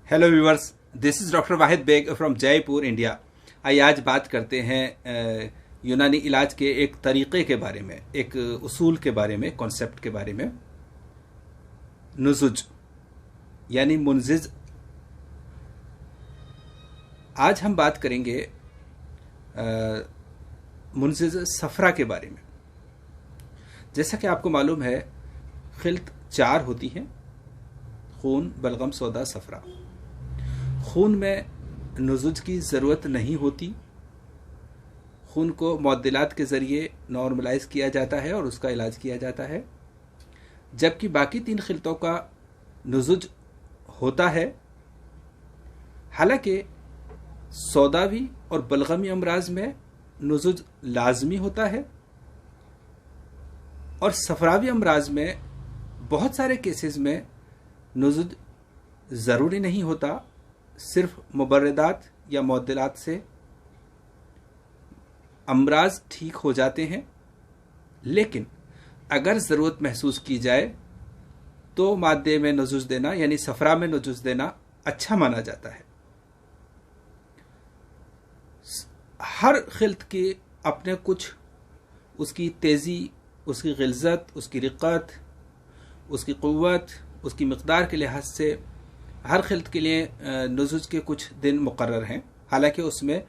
Hello viewers, this is doctor Wahid Baig from Jaipur India. आइए आज बात करते हैं यूनानी इलाज के एक तरीक़े के बारे में, एक उसूल के बारे में, कॉन्सेप्ट के बारे में। नुज़ुज यानी मुनजिज। आज हम बात करेंगे मुनजिज सफ़रा के बारे में। जैसा कि आपको मालूम है, खिल्त 4 होती हैं: खून, बलगम, सौदा, सफ़रा। खून में नुज़ुज की ज़रूरत नहीं होती। खून को मुअद्दिलात के ज़रिए नॉर्मलाइज किया जाता है और उसका इलाज किया जाता है, जबकि बाकी 3 खिल्तों का नुज़ुज होता है। हालांकि सौदावी और बलगमी अमराज में नुज़ुज लाजमी होता है और सफ़रावी अमराज में बहुत सारे केसेस में नुज़ुज ज़रूरी नहीं होता। सिर्फ मुबर्रिदात या मुअद्दिलात से अमराज ठीक हो जाते हैं, लेकिन अगर ज़रूरत महसूस की जाए तो मादे में नुज़ुज देना यानी सफ़रा में नुज़ुज देना अच्छा माना जाता है। हर खिल्त के अपने कुछ उसकी तेज़ी, उसकी गिल्ज़त, उसकी रिक़्क़त, उसकी क़ुव्वत, उसकी मिक़दार के लिहाज से हर खिल्त के लिए नुज़ुज के कुछ दिन मुक़र्रर हैं। हालांकि उसमें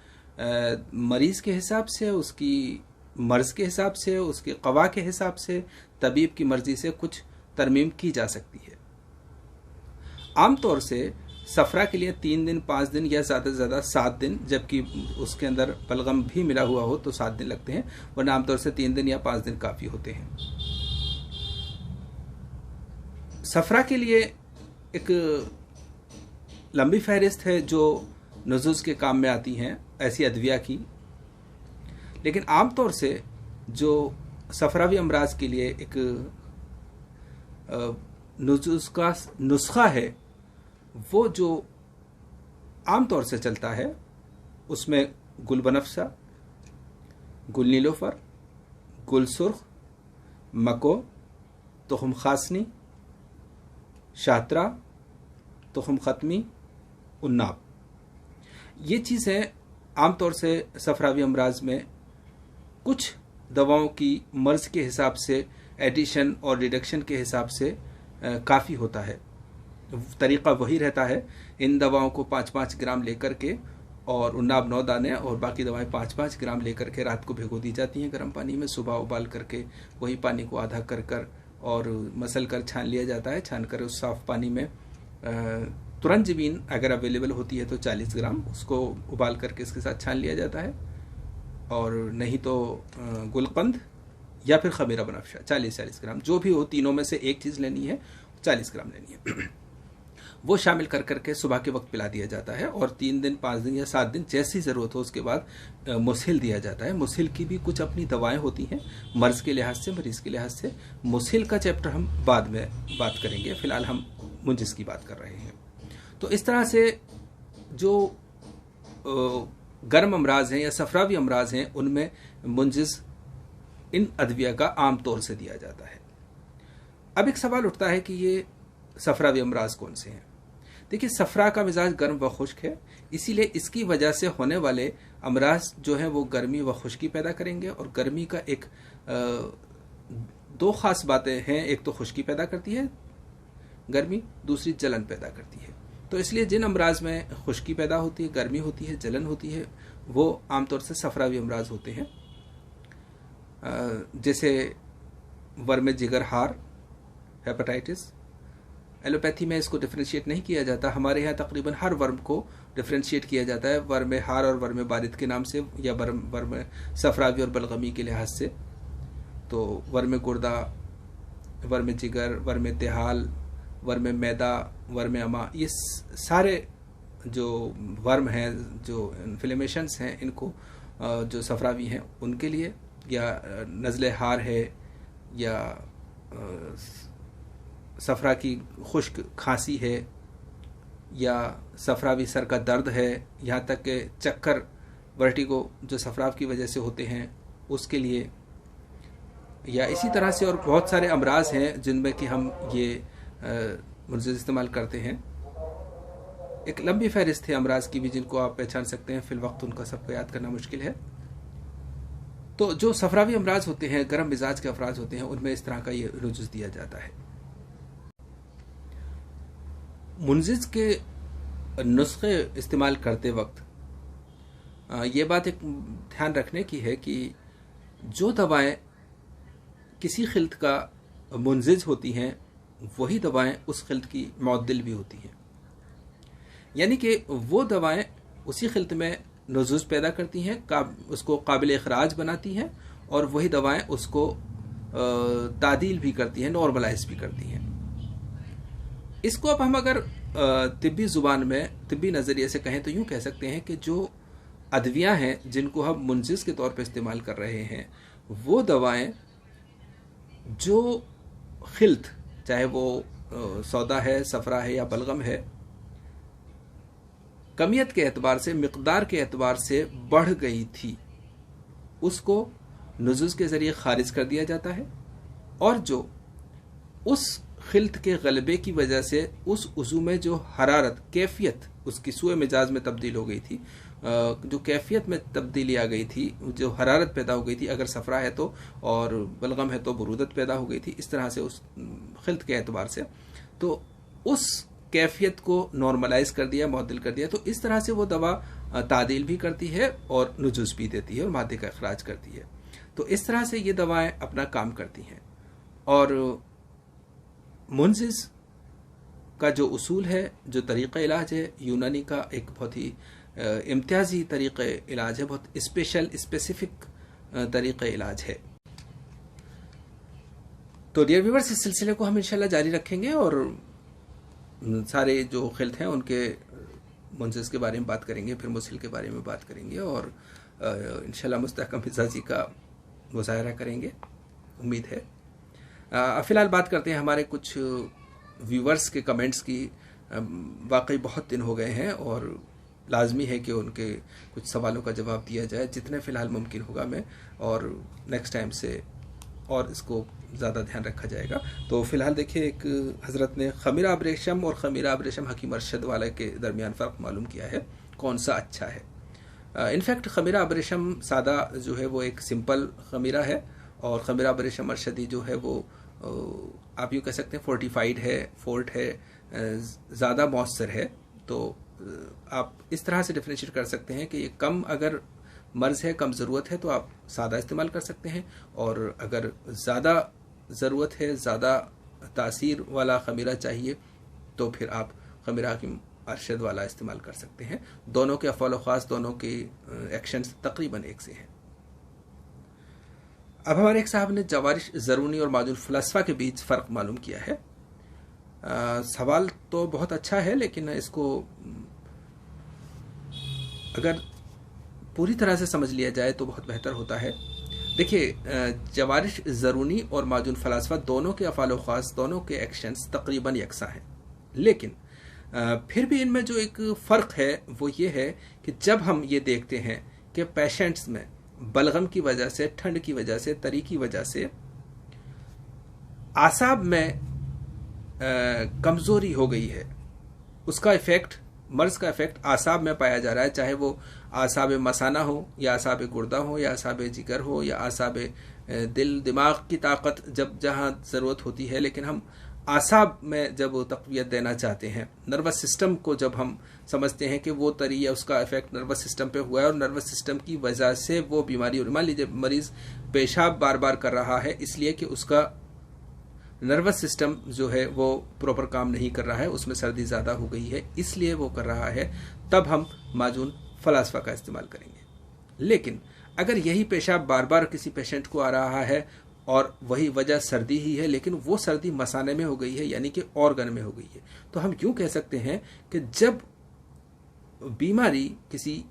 मरीज़ के हिसाब से, उसकी मर्ज़ के हिसाब से, उसके क़वा के हिसाब से, तबीब की मर्ज़ी से कुछ तरमीम की जा सकती है। आम तौर से सफ़रा के लिए 3 दिन, 5 दिन या ज़्यादा से ज़्यादा 7 दिन, जबकि उसके अंदर बलगम भी मिला हुआ हो तो 7 दिन लगते हैं, वरना आमतौर से 3 दिन या 5 दिन काफ़ी होते हैं। सफ़रा के लिए एक लंबी फहरिस्त है जो नुज़ुज के काम में आती हैं, ऐसी अद्विया की। लेकिन आम तौर से जो सफ़रावी अमराज के लिए एक नुज़ुज का नुस्खा है, वो जो आम तौर से चलता है, उसमें गुल बनफ़शा, गुल नीलोफ़र, गुल सुर्ख, मको, तुख़्म खासनी, शात्रा, तुख़्म ख़त्मी, उन्नाब, ये चीज़ें आमतौर से सफ़रावी अमराज में कुछ दवाओं की मर्ज़ के हिसाब से एडिशन और रिडक्शन के हिसाब से काफ़ी होता है। तरीक़ा वही रहता है, इन दवाओं को 5-5 ग्राम लेकर के और उन्नाब 9 दाने और बाकी दवाएं 5-5 ग्राम लेकर के रात को भिगो दी जाती हैं गर्म पानी में। सुबह उबाल करके वही पानी को आधा कर और मसल कर छान लिया जाता है। छान कर उस साफ़ पानी में तुरंत जबीन अगर अवेलेबल होती है तो 40 ग्राम उसको उबाल करके इसके साथ छान लिया जाता है, और नहीं तो गुलकंद या फिर खमीरा बनफ़शा 40-40 ग्राम, जो भी हो, तीनों में से एक चीज़ लेनी है, 40 ग्राम लेनी है। वो शामिल कर करके सुबह के वक्त पिला दिया जाता है और 3 दिन, 5 दिन या 7 दिन जैसी ज़रूरत हो उसके बाद मुसहिल दिया जाता है। मुसहिल की भी कुछ अपनी दवाएं होती हैं मर्ज़ के लिहाज से, मरीज़ के लिहाज से। मुसहिल का चैप्टर हम बाद में बात करेंगे, फ़िलहाल हम मुंजिज़ की बात कर रहे हैं। तो इस तरह से जो गर्म अमराज हैं या सफ़रावी अमराज हैं, उनमें मुंजिज़ इन अद्विया का आम तौर से दिया जाता है। अब एक सवाल उठता है कि ये सफ़रावी अमराज कौन से हैं? देखिए, सफ़रा का मिजाज गर्म व खुश्क है, इसीलिए इसकी वजह से होने वाले अमराज जो हैं वो गर्मी व खुश्की पैदा करेंगे। और गर्मी का एक 2 ख़ास बातें हैं, एक तो खुश्की पैदा करती है गर्मी, दूसरी जलन पैदा करती है। तो इसलिए जिन अमराज में खुश्की पैदा होती है, गर्मी होती है, जलन होती है, वो आमतौर से सफ़रावी अमराज होते हैं। जैसे वर्म जिगरहार, हेपेटाइटिस। एलोपैथी में इसको डिफ्रेंशिएट नहीं किया जाता, हमारे यहाँ तकरीबन हर वर्म को डिफ्रेंशिएट किया जाता है, वर्म हार और वर्म बारिद के नाम से, या वर्म सफ़रावी और बलगमी के लिहाज से। तो वर्म गुर्दा, वर्म जिगर, वर्म तिहाल, वर्म मैदा, वर्म अमा, ये सारे जो वर्म हैं, जो इन्फ्लेमेशंस हैं, इनको जो सफ़रावी हैं उनके लिए, या नज़ले हार है, या सफ़रा की खुश्क खांसी है, या सफ़रावी सर का दर्द है, यहाँ तक कि चक्कर, वर्टिगो जो सफ़राव की वजह से होते हैं उसके लिए, या इसी तरह से और बहुत सारे अमराज हैं जिनमें कि हम ये मुंजिज़ इस्तेमाल करते हैं। एक लंबी फहरिस्त है अमराज की भी जिनको आप पहचान सकते हैं, फिल वक्त उनका सबको याद करना मुश्किल है। तो जो सफरावी अमराज होते हैं, गर्म मिजाज के अफराज होते हैं, उनमें इस तरह का ये रुजुस दिया जाता है। मुंजिज के नुस्खे इस्तेमाल करते वक्त ये बात एक ध्यान रखने की है कि जो दवाएं किसी खिल्त का मुंजिज होती हैं वही दवाएं उस खिल्त की मुअद्दिल भी होती हैं। यानी कि वो दवाएं उसी खिल्त में नुज़ुज़ पैदा करती हैं, उसको काबिल इखराज बनाती हैं, और वही दवाएं उसको तादील भी करती हैं, नॉर्मलाइज भी करती हैं। इसको अब हम अगर तिब्बी ज़ुबान में, तिब्बी नज़रिए से कहें तो यूँ कह सकते हैं कि जो अदवियाँ हैं जिनको हम मुंजिज़ के तौर पर इस्तेमाल कर रहे हैं, वो दवाएं जो खिल्त, चाहे वो सौदा है, सफरा है या बलगम है, कमियत के एतबार से, मिकदार के एतबार से बढ़ गई थी, उसको नुज़ुज़ के ज़रिए खारिज कर दिया जाता है। और जो उस खिल्त के गलबे की वजह से उस उज़ू में जो हरारत, कैफियत उसकी सूए मिजाज में तब्दील हो गई थी, जो कैफियत में तब्दीली आ गई थी, जो हरारत पैदा हो गई थी, अगर सफरा है तो, और बलगम है तो बरूदत पैदा हो गई थी, इस तरह से उस खिल्त के एतबार से, तो उस कैफियत को नॉर्मलाइज कर दिया, मुअद्दिल कर दिया। तो इस तरह से वो दवा तादील भी करती है और नुजुस भी देती है और मादे का अखराज करती है। तो इस तरह से ये दवाएं अपना काम करती हैं। और मुंजिज का जो उसूल है, जो तरीक़ा इलाज है, यूनानी का एक बहुत ही इम्तियाजी तरीक़ा इलाज है, बहुत स्पेशल स्पेसिफिक तरीक़ा इलाज है। तो डियर व्यूअर्स, इस सिलसिले को हम इंशाल्लाह जारी रखेंगे और सारे जो खिल्त हैं उनके मुंजिज के बारे में बात करेंगे, फिर मुसिल के बारे में बात करेंगे और इंशाल्लाह मुस्तहकम मिजाजी का मुज़ाहरा करेंगे, उम्मीद है। फ़िलहाल बात करते हैं हमारे कुछ व्यूवर्स के कमेंट्स की। वाकई बहुत दिन हो गए हैं और लाजमी है कि उनके कुछ सवालों का जवाब दिया जाए जितने फ़िलहाल मुमकिन होगा मैं, और नेक्स्ट टाइम से और इसको ज़्यादा ध्यान रखा जाएगा। तो फ़िलहाल देखिए, एक हज़रत ने ख़मीरा अबरेशम और ख़मीरा अबरेशम हकीम अरशद वाले के दरमियान फ़र्क मालूम किया है, कौन सा अच्छा है। इनफैक्ट ख़मीरा अबरेशम सादा जो है वो एक सिंपल ख़मीरा है, और ख़मीरा अबरेशम अरशदी जो है वो आप यूँ कह सकते हैं फोर्टिफाइड है, फोर्ट है, ज़्यादा मौसर है। तो आप इस तरह से डिफरेंशिएट कर सकते हैं कि कम अगर मर्ज़ है, कम ज़रूरत है तो आप सादा इस्तेमाल कर सकते हैं, और अगर ज़्यादा ज़रूरत है, ज़्यादा तासीर वाला ख़मीरा चाहिए तो फिर आप ख़मीरा हकीम अरशद वाला इस्तेमाल कर सकते हैं। दोनों के अफ़ाल व ख़ास, दोनों के एक्शंस तकरीबन एक से हैं। अब हमारे एक साहब ने जवारिश ज़रूनी और माजुल फ़लसफ़ा के बीच फ़र्क मालूम किया है। सवाल तो बहुत अच्छा है, लेकिन इसको अगर पूरी तरह से समझ लिया जाए तो बहुत बेहतर होता है। देखिए, जवारिश ज़रूनी और माजुल फ़लसफ़ा दोनों के अफ़ाल व ख़ास, दोनों के एक्शंस तकरीबन यकसा हैं, लेकिन फिर भी इनमें जो एक फ़र्क है वो ये है कि जब हम ये देखते हैं कि पेशेंट्स में बलगम की वजह से, ठंड की वजह से, तरी की वजह से आसाब में कमज़ोरी हो गई है, उसका इफ़ेक्ट, मर्ज़ का इफ़ेक्ट आसाब में पाया जा रहा है, चाहे वो आसाब मसाना हो या आसाब गुर्दा हो या आसाब जिगर हो या आसाब दिल दिमाग की ताकत जब जहाँ ज़रूरत होती है, लेकिन हम आसाब में जब तक़वियत देना चाहते हैं, नर्वस सिस्टम को जब हम समझते हैं कि वो तरी या उसका इफेक्ट नर्वस सिस्टम पे हुआ है और नर्वस सिस्टम की वजह से वो बीमारी, मान लीजिए मरीज़ पेशाब बार बार कर रहा है इसलिए कि उसका नर्वस सिस्टम जो है वो प्रॉपर काम नहीं कर रहा है, उसमें सर्दी ज़्यादा हो गई है इसलिए वो कर रहा है, तब हम माजून फ़लसफ़ा का इस्तेमाल करेंगे। लेकिन अगर यही पेशाब बार बार किसी पेशेंट को आ रहा है और वही वजह सर्दी ही है, लेकिन वो सर्दी मसाने में हो गई है, यानी कि ऑर्गन में हो गई है, तो हम यूँ कह सकते हैं कि जब बीमारी किसी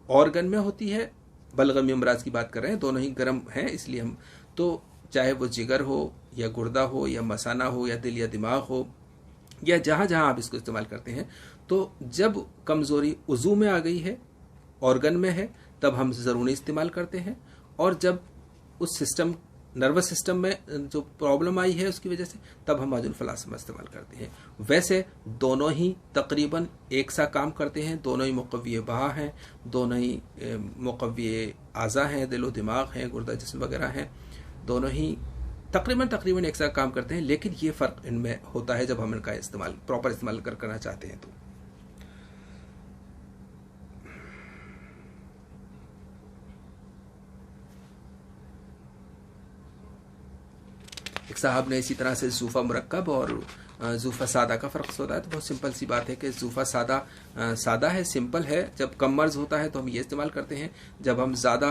ऑर्गन में होती है, बलगमी अमराज की बात कर रहे हैं, दोनों ही गर्म हैं इसलिए हम, तो चाहे वो जिगर हो या गुर्दा हो या मसाना हो या दिल या दिमाग हो या जहाँ जहाँ आप इसको इस्तेमाल करते हैं, तो जब कमज़ोरी उज़ू में आ गई है, ऑर्गन में है, तब हम ज़रूरी इस्तेमाल करते हैं। और जब उस सिस्टम नर्वस सिस्टम में जो प्रॉब्लम आई है उसकी वजह से, तब हम माजुन फलासमा इस्तेमाल करते हैं। वैसे दोनों ही तकरीबन एक सा काम करते हैं, दोनों ही मुक़व्वी बहा हैं, दोनों ही मुक़व्वी आज़ा हैं, दिलो दिमाग हैं, गुर्दा जिस्म वगैरह हैं, दोनों ही तकरीबन एक सा काम करते हैं। लेकिन ये फ़र्क इनमें होता है जब हम इनका इस्तेमाल प्रॉपर इस्तेमाल करना चाहते हैं। तो एक साहब ने इसी तरह से ज़ूफ़ा मुरक्कब और ज़ूफ़ा सादा का फ़र्क होता है। तो बहुत सिंपल सी बात है कि ज़ूफ़ा सादा है, सिंपल है। जब कम मर्ज़ होता है तो हम ये इस्तेमाल करते हैं। जब हम ज़्यादा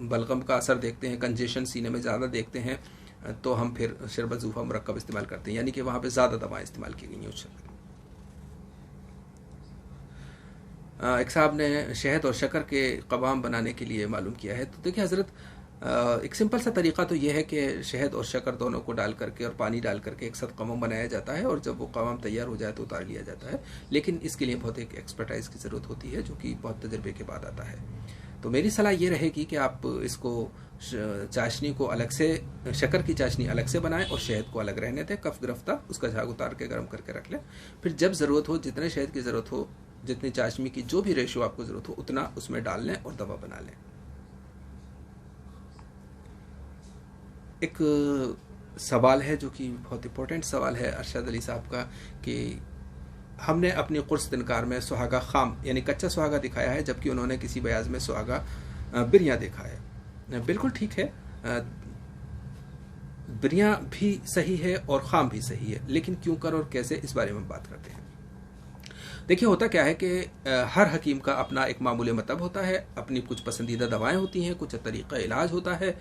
बलगम का असर देखते हैं, कंजेशन सीने में ज़्यादा देखते हैं, तो हम फिर शरबत ज़ूफ़ा मुरक्कब इस्तेमाल करते हैं, यानी कि वहाँ पे ज़्यादा दवाएं इस्तेमाल की गई हैं उस शक्ल। एक साहब ने शहद और शक्कर के कबाम बनाने के लिए मालूम किया है। तो देखिए हज़रत, एक सिंपल सा तरीका तो यह है कि शहद और शक्कर दोनों को डाल करके और पानी डाल करके एक साथ कबाम बनाया जाता है, और जब वो कबाम तैयार हो जाए तो उतार लिया जाता है। लेकिन इसके लिए बहुत एक एक्सपर्टाइज की ज़रूरत होती है, जो कि बहुत तजर्बे के बाद आता है। तो मेरी सलाह ये रहेगी कि आप इसको चाशनी को अलग से, शक्कर की चाशनी अलग से बनाएं और शहद को अलग रहने दें, कफ गिरफ्ता, उसका झाग उतार के गर्म करके रख लें। फिर जब ज़रूरत हो, जितने शहद की ज़रूरत हो, जितनी चाशनी की जो भी रेशो आपको ज़रूरत हो, उतना उसमें डाल लें और दवा बना लें। एक सवाल है जो कि बहुत इंपॉर्टेंट सवाल है अरशद अली साहब का, कि हमने अपनी कुर्स दिनकार में सुहागा खाम यानी कच्चा सुहागा दिखाया है, जबकि उन्होंने किसी बयाज में सुहागा बिरियां देखा है। बिल्कुल ठीक है, बिरियां भी सही है और खाम भी सही है, लेकिन क्यों कर और कैसे, इस बारे में बात करते हैं। देखिए होता क्या है कि हर हकीम का अपना एक मामूली मतलब होता है, अपनी कुछ पसंदीदा दवाएं होती हैं, कुछ तरीक़ा इलाज होता है।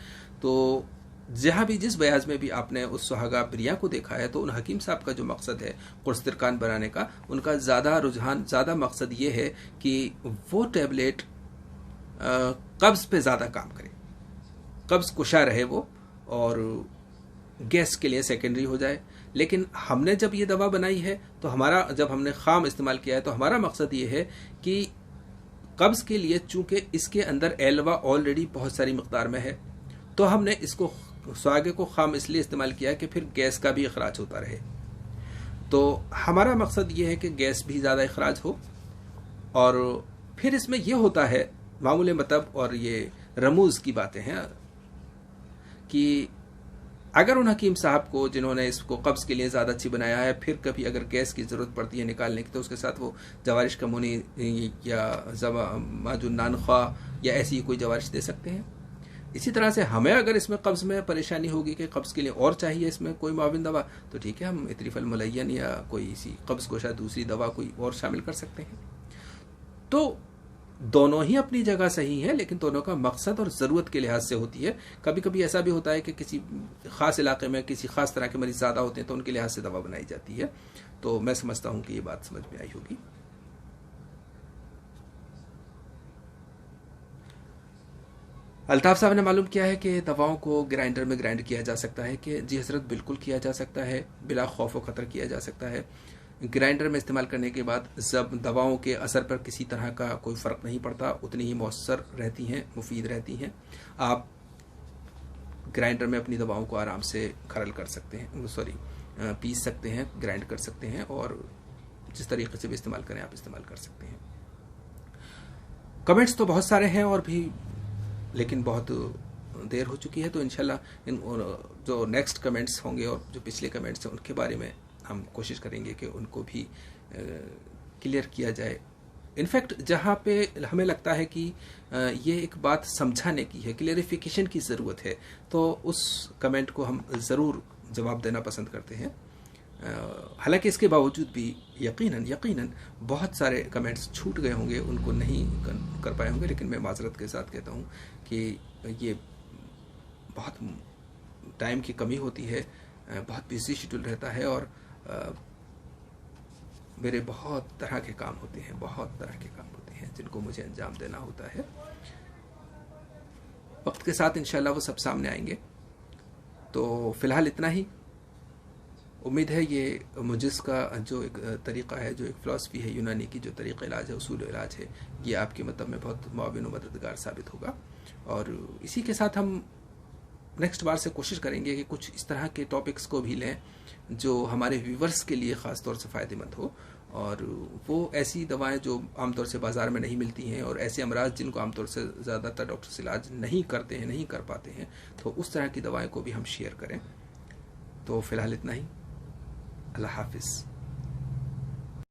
तो जहाँ भी जिस बयाज में भी आपने उस सुहागा बिरियां को देखा है, तो उन हकीम साहब का जो मकसद है कुर्स तिरकान बनाने का, उनका ज़्यादा रुझान, ज़्यादा मकसद ये है कि वो टैबलेट कब्ज़ पे ज़्यादा काम करे, कब्ज़ कुशा रहे वो, और गैस के लिए सेकेंडरी हो जाए। लेकिन हमने जब ये दवा बनाई है, तो हमारा, जब हमने खाम इस्तेमाल किया है, तो हमारा मकसद ये है कि कब्ज़ के लिए, चूँकि इसके अंदर एलवा ऑलरेडी बहुत सारी मकदार में है, तो हमने इसको सुहागे को खाम इसलिए इस्तेमाल किया कि फिर गैस का भी अखराज होता रहे। तो हमारा मकसद ये है कि गैस भी ज़्यादा अखराज हो, और फिर इसमें यह होता है मामूले मतलब, और ये रमूज़ की बातें हैं, कि अगर उन हकीम साहब को जिन्होंने इसको कब्ज़ के लिए ज़्यादा अच्छी बनाया है, फिर कभी अगर गैस की ज़रूरत पड़ती है निकालने की, तो उसके साथ वो जवारिश का मुनी या माजुन नानख्वा या ऐसी कोई जवारिश दे सकते हैं। इसी तरह से हमें अगर इसमें कब्ज़ में परेशानी होगी कि कब्ज़ के लिए और चाहिए इसमें कोई माविन दवा, तो ठीक है, हम इतरीफल मुलय्यन या कोई इसी कब्ज़ को शायद दूसरी दवा कोई और शामिल कर सकते हैं। तो दोनों ही अपनी जगह सही है, लेकिन दोनों का मकसद और ज़रूरत के लिहाज से होती है। कभी कभी ऐसा भी होता है कि किसी ख़ास इलाके में किसी ख़ास तरह के मरीज़ ज़्यादा होते हैं, तो उनके लिहाज से दवा बनाई जाती है। तो मैं समझता हूँ कि ये बात समझ में आई होगी। अल्ताफ़ साहब ने मालूम किया है कि दवाओं को ग्राइंडर में ग्राइंड किया जा सकता है, कि जी हज़रत बिल्कुल किया जा सकता है, बिला खौफ व ख़तर किया जा सकता है। ग्राइंडर में इस्तेमाल करने के बाद जब दवाओं के असर पर किसी तरह का कोई फ़र्क नहीं पड़ता, उतनी ही मौसर रहती हैं, मुफीद रहती हैं। आप ग्राइंडर में अपनी दवाओं को आराम से खरल कर सकते हैं, पीस सकते हैं, ग्राइंड कर सकते हैं, और जिस तरीके से भी इस्तेमाल करें आप इस्तेमाल कर सकते हैं। कमेंट्स तो बहुत सारे हैं और भी, लेकिन बहुत देर हो चुकी है, तो इंशाल्लाह इन जो नेक्स्ट कमेंट्स होंगे और जो पिछले कमेंट्स हैं उनके बारे में हम कोशिश करेंगे कि उनको भी क्लियर किया जाए। इनफैक्ट जहाँ पे हमें लगता है कि ये एक बात समझाने की है, क्लियरिफिकेशन की ज़रूरत है, तो उस कमेंट को हम ज़रूर जवाब देना पसंद करते हैं। हालांकि इसके बावजूद भी यकीनन बहुत सारे कमेंट्स छूट गए होंगे, उनको नहीं कर पाए होंगे, लेकिन मैं माजरत के साथ कहता हूँ कि ये बहुत टाइम की कमी होती है, बहुत बिजी शेड्यूल रहता है, और मेरे बहुत तरह के काम होते हैं, बहुत तरह के काम होते हैं जिनको मुझे अंजाम देना होता है। वक्त के साथ इंशाल्लाह वो सब सामने आएंगे। तो फ़िलहाल इतना ही। उम्मीद है ये मुजिज़ का जो एक तरीक़ा है, जो एक फ़िलासफ़ी है यूनानी की, जो तरीक़ा इलाज है, उसूल इलाज है, ये आपके मतलब में बहुत मुआविन व मददगार साबित होगा। और इसी के साथ हम नेक्स्ट बार से कोशिश करेंगे कि कुछ इस तरह के टॉपिक्स को भी लें जो हमारे व्यूवर्स के लिए ख़ास तौर से फ़ायदेमंद हो, और वो ऐसी दवाएं जो आमतौर से बाज़ार में नहीं मिलती हैं और ऐसे अमराज जिनको आमतौर से ज़्यादातर डॉक्टर्स इलाज नहीं करते हैं, नहीं कर पाते हैं, तो उस तरह की दवाएं को भी हम शेयर करें। तो फ़िलहाल इतना ही। अल्लाह हाफिज़।